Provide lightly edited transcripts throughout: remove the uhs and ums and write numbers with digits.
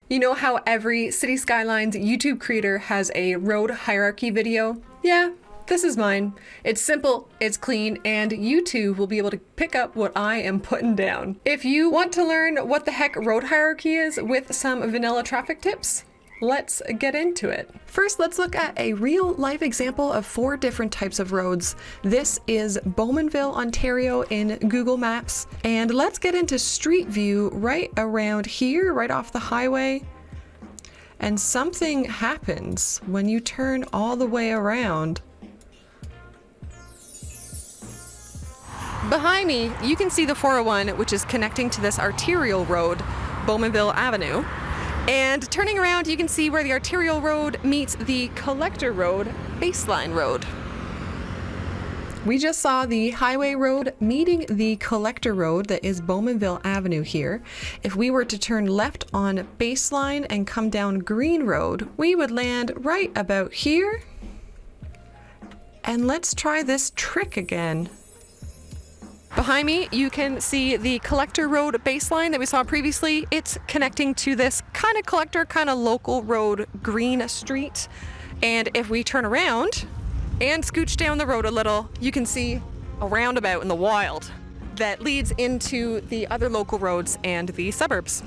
You know how every City Skylines YouTube creator has a road hierarchy video? Yeah, this is mine. It's simple, it's clean, and you too will be able to pick up what I am putting down. If you want to learn what the heck road hierarchy is with some vanilla traffic tips, let's get into it. First, let's look at a real life example of 4 different types of roads. This is Bowmanville, Ontario in Google Maps. And let's get into Street View right around here, right off the highway. And something happens when you turn all the way around. Behind me, you can see the 401, which is connecting to this arterial road, Bowmanville Avenue. And turning around, you can see where the arterial road meets the collector road, Baseline Road. We just saw the highway road meeting the collector road that is Bowmanville Avenue here. If we were to turn left on Baseline and come down Green Road, we would land right about here. And let's try this trick again. Behind me, you can see the collector road baseline that we saw previously. It's connecting to this kind of collector, kind of local road, Green Street. And if we turn around and scooch down the road a little, you can see a roundabout in the wild that leads into the other local roads and the suburbs.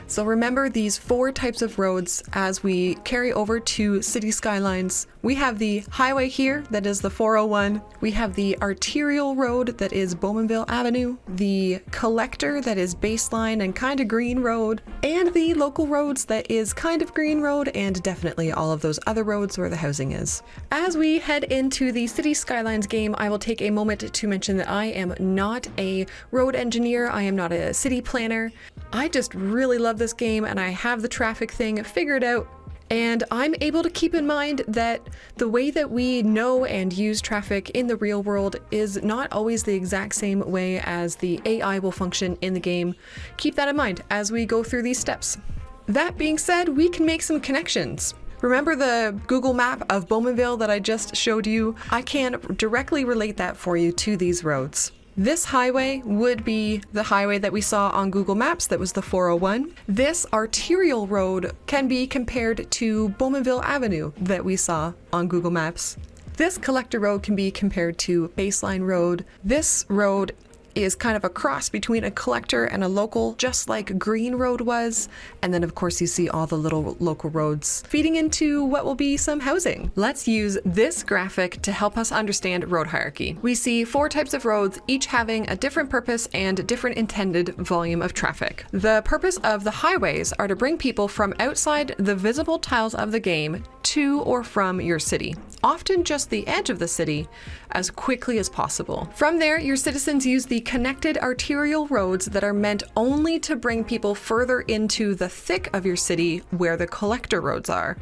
So remember these 4 types of roads as we carry over to City Skylines. We have the highway here, that is the 401. We have the arterial road, that is Bowmanville Avenue. The collector, that is Baseline and kind of Green Road. And the local roads, that is kind of Green Road and definitely all of those other roads where the housing is. As we head into the City Skylines game, I will take a moment to mention that I am not a road engineer. I am not a city planner. I just really love this game and I have the traffic thing figured out. And I'm able to keep in mind that the way that we know and use traffic in the real world is not always the exact same way as the AI will function in the game. Keep that in mind as we go through these steps. That being said, we can make some connections. Remember the Google map of Bowmanville that I just showed you? I can directly relate that for you to these roads. This highway would be the highway that we saw on Google Maps, that was the 401. This arterial road can be compared to Bowmanville Avenue that we saw on Google Maps. This collector road can be compared to Baseline Road. This road is kind of a cross between a collector and a local, just like Green Road was. And then of course you see all the little local roads feeding into what will be some housing. Let's use this graphic to help us understand road hierarchy. We see 4 types of roads, each having a different purpose and different intended volume of traffic. The purpose of the highways are to bring people from outside the visible tiles of the game to or from your city, often just the edge of the city, as quickly as possible. From there, your citizens use the connected arterial roads that are meant only to bring people further into the thick of your city where the collector roads are.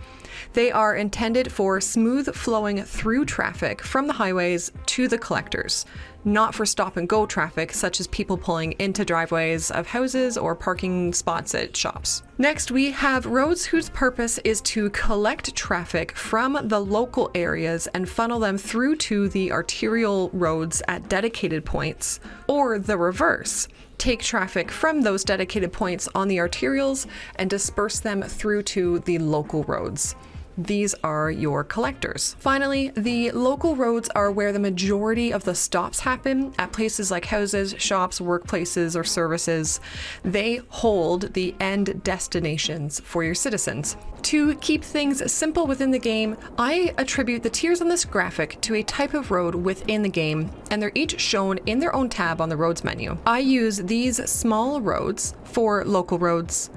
They are intended for smooth flowing through traffic from the highways to the collectors, not for stop and go traffic such as people pulling into driveways of houses or parking spots at shops. Next, we have roads whose purpose is to collect traffic from the local areas and funnel them through to the arterial roads at dedicated points, or the reverse. Take traffic from those dedicated points on the arterials and disperse them through to the local roads. These are your collectors. Finally, the local roads are where the majority of the stops happen at places like houses, shops, workplaces, or services. They hold the end destinations for your citizens. To keep things simple within the game, I attribute the tiers on this graphic to a type of road within the game, and they're each shown in their own tab on the roads menu. I use these small roads for local roads,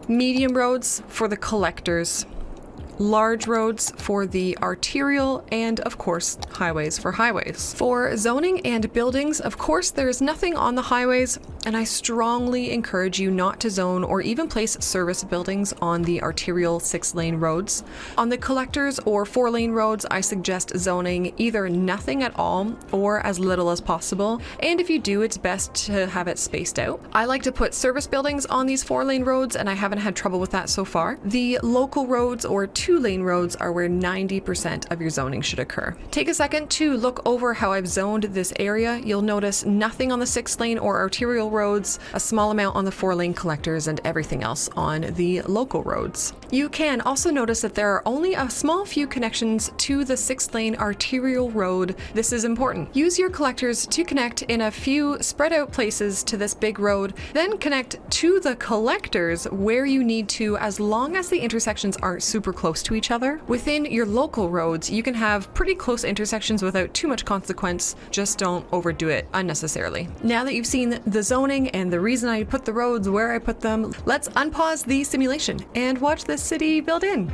medium roads for the collectors, large roads for the arterial, and of course highways for highways. For zoning and buildings, of course there is nothing on the highways, and I strongly encourage you not to zone or even place service buildings on the arterial 6-lane roads. On the collectors or 4-lane roads, I suggest zoning either nothing at all or as little as possible, and if you do, it's best to have it spaced out. I like to put service buildings on these 4-lane roads, and I haven't had trouble with that so far. The local roads or 2 2-lane roads are where 90% of your zoning should occur. Take a second to look over how I've zoned this area. You'll notice nothing on the 6-lane or arterial roads, a small amount on the 4-lane collectors, and everything else on the local roads. You can also notice that there are only a small few connections to the 6-lane arterial road. This is important. Use your collectors to connect in a few spread out places to this big road, then connect to the collectors where you need to, as long as the intersections aren't super close to each other. Within your local roads, you can have pretty close intersections without too much consequence. Just don't overdo it unnecessarily. Now that you've seen the zoning and the reason I put the roads where I put them, let's unpause the simulation and watch this city build in.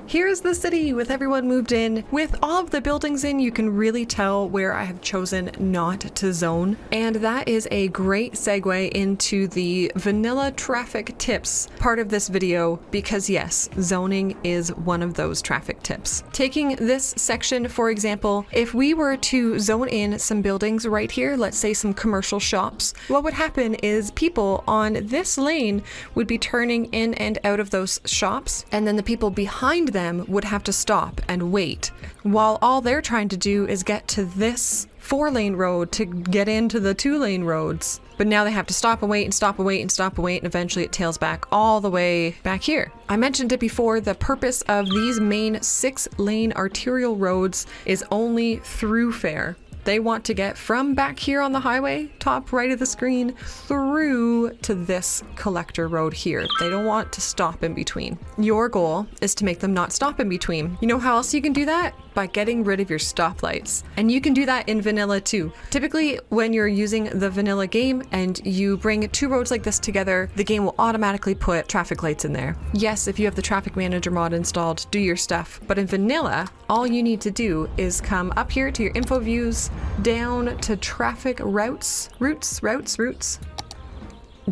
Here's the city with everyone moved in. With all of the buildings in, you can really tell where I have chosen not to zone. And that is a great segue into the vanilla traffic tips part of this video, because yes, zoning is one of those traffic tips. Taking this section, for example, if we were to zone in some buildings right here, let's say some commercial shops, what would happen is people on this lane would be turning in and out of those shops, and then the people behind them would have to stop and wait while all they're trying to do is get to this 4-lane road to get into the 2-lane roads. But now they have to stop and wait and stop and wait and stop and wait, and eventually it tails back all the way back here. I mentioned it before, the purpose of these main 6-lane arterial roads is only throughfare. They want to get from back here on the highway, top right of the screen, through to this collector road here. They don't want to stop in between. Your goal is to make them not stop in between. You know how else you can do that? By getting rid of your stoplights. And you can do that in vanilla too. Typically, when you're using the vanilla game and you bring 2 roads like this together, the game will automatically put traffic lights in there. Yes, if you have the traffic manager mod installed, do your stuff. But in vanilla, all you need to do is come up here to your info views, down to traffic routes,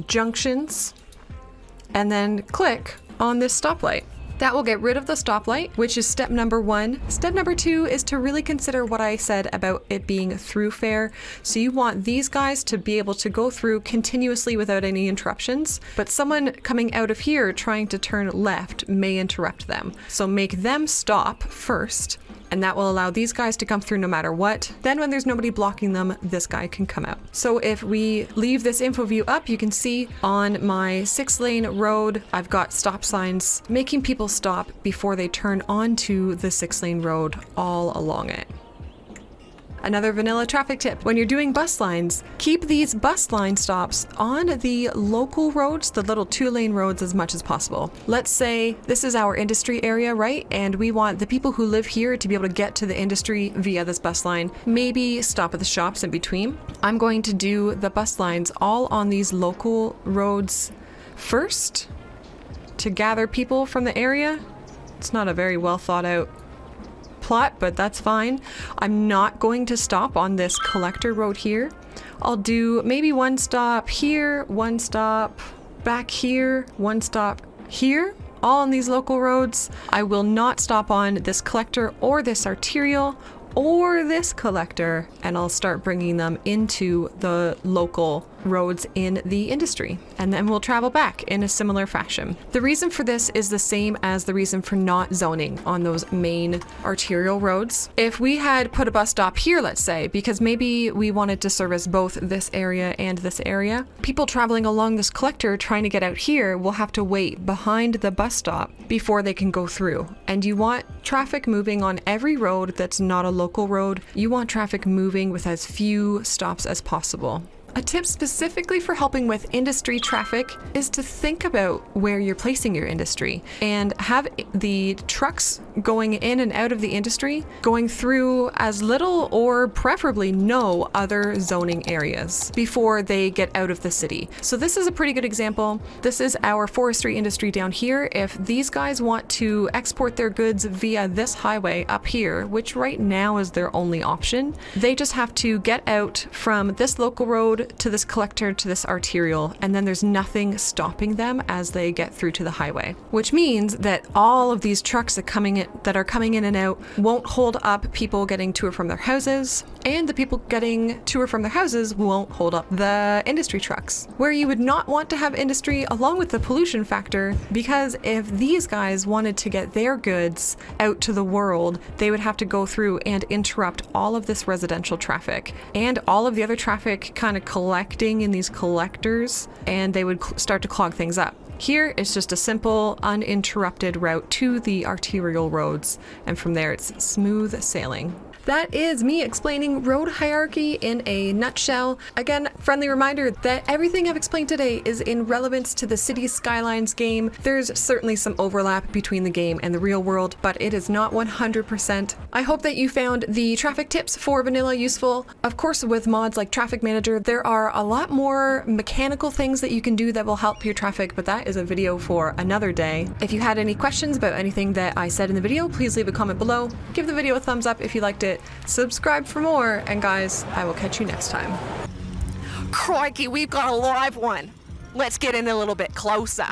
junctions, and then click on this stoplight. That will get rid of the stoplight, which is step number 1. Step number 2 is to really consider what I said about it being throughfare. So you want these guys to be able to go through continuously without any interruptions, but someone coming out of here trying to turn left may interrupt them. So make them stop first, and that will allow these guys to come through no matter what. Then when there's nobody blocking them, this guy can come out. So if we leave this info view up, you can see on my 6-lane road, I've got stop signs making people stop before they turn onto the 6-lane road all along it. Another vanilla traffic tip, when you're doing bus lines, keep these bus line stops on the local roads, the little 2-lane roads, as much as possible. Let's say this is our industry area, right? And we want the people who live here to be able to get to the industry via this bus line, maybe stop at the shops in between. I'm going to do the bus lines all on these local roads first to gather people from the area. It's not a very well thought out plot, but that's fine. I'm not going to stop on this collector road here. I'll do maybe 1 stop here, 1 stop back here, 1 stop here, all on these local roads. I will not stop on this collector or this arterial or this collector, and I'll start bringing them into the local roads in the industry, and then we'll travel back in a similar fashion. The reason for this is the same as the reason for not zoning on those main arterial roads. If we had put a bus stop here, let's say, because maybe we wanted to service both this area and this area, people traveling along this collector trying to get out here will have to wait behind the bus stop before they can go through. And you want traffic moving on every road that's not a local road. You want traffic moving with as few stops as possible. A tip specifically for helping with industry traffic is to think about where you're placing your industry and have the trucks going in and out of the industry going through as little or preferably no other zoning areas before they get out of the city. So this is a pretty good example. This is our forestry industry down here. If these guys want to export their goods via this highway up here, which right now is their only option, they just have to get out from this local road road to this collector to this arterial, and then there's nothing stopping them as they get through to the highway, which means that all of these trucks that are coming in and out won't hold up people getting to or from their houses, and the people getting to or from their houses won't hold up the industry trucks. Where you would not want to have industry along with the pollution factor, because if these guys wanted to get their goods out to the world, they would have to go through and interrupt all of this residential traffic and all of the other traffic kind of collecting in these collectors, and they would start to clog things up. Here, it's just a simple, uninterrupted route to the arterial roads, and from there it's smooth sailing. That is me explaining road hierarchy in a nutshell. Again, friendly reminder that everything I've explained today is in relevance to the Cities Skylines game. There's certainly some overlap between the game and the real world, but it is not 100%. I hope that you found the traffic tips for vanilla useful. Of course, with mods like Traffic Manager, there are a lot more mechanical things that you can do that will help your traffic, but that is a video for another day. If you had any questions about anything that I said in the video, please leave a comment below. Give the video a thumbs up if you liked it. Subscribe for more, and guys, I will catch you next time. Crikey, we've got a live one. Let's get in a little bit closer.